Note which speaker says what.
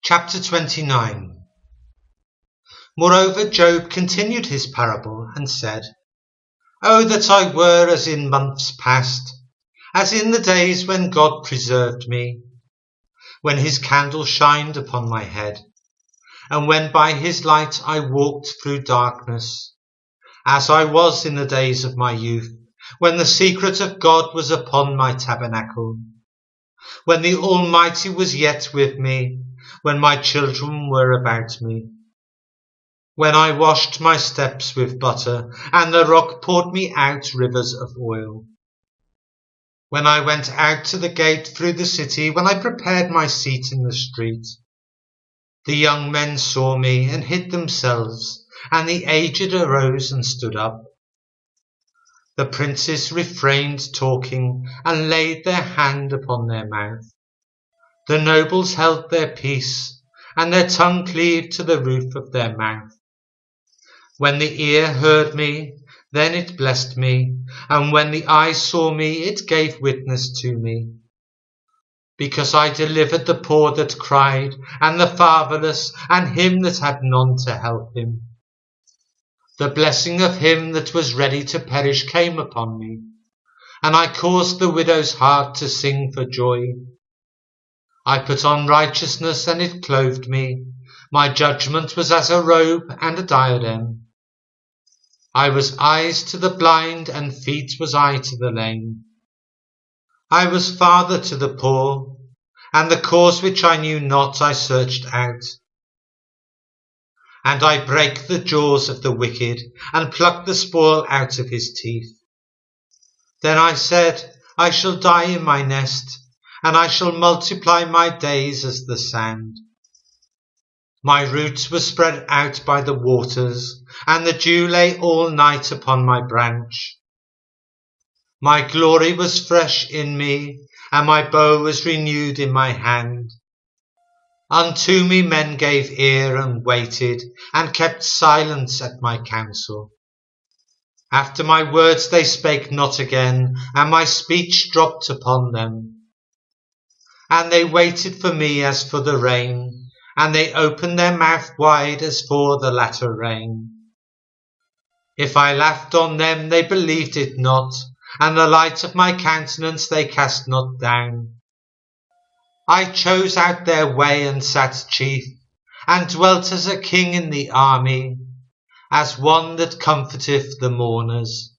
Speaker 1: Chapter 29. Moreover, Job continued his parable and said, "Oh, that I were as in months past, as in the days when God preserved me, when his candle shined upon my head, and when by his light I walked through darkness, as I was in the days of my youth, when the secret of God was upon my tabernacle, when the Almighty was yet with me, when my children were about me, when I washed my steps with butter, and the rock poured me out rivers of oil. When I went out to the gate through the city, when I prepared my seat in the street, the young men saw me and hid themselves, and the aged arose and stood up. The princes refrained talking and laid their hand upon their mouth. The nobles held their peace, and their tongue cleaved to the roof of their mouth. When the ear heard me, then it blessed me, and when the eye saw me, it gave witness to me. Because I delivered the poor that cried, and the fatherless, and him that had none to help him. The blessing of him that was ready to perish came upon me, and I caused the widow's heart to sing for joy. I put on righteousness, and it clothed me. My judgment was as a robe and a diadem. I was eyes to the blind, and feet was I to the lame. I was father to the poor, and the cause which I knew not I searched out. And I brake the jaws of the wicked, and plucked the spoil out of his teeth. Then I said, I shall die in my nest, and I shall multiply my days as the sand. My roots were spread out by the waters, and the dew lay all night upon my branch. My glory was fresh in me, and my bow was renewed in my hand. Unto me men gave ear and waited, and kept silence at my counsel. After my words they spake not again, and my speech dropped upon them. And they waited for me as for the rain, and they opened their mouth wide as for the latter rain. If I laughed on them, they believed it not, and the light of my countenance they cast not down. I chose out their way and sat chief, and dwelt as a king in the army, as one that comforteth the mourners.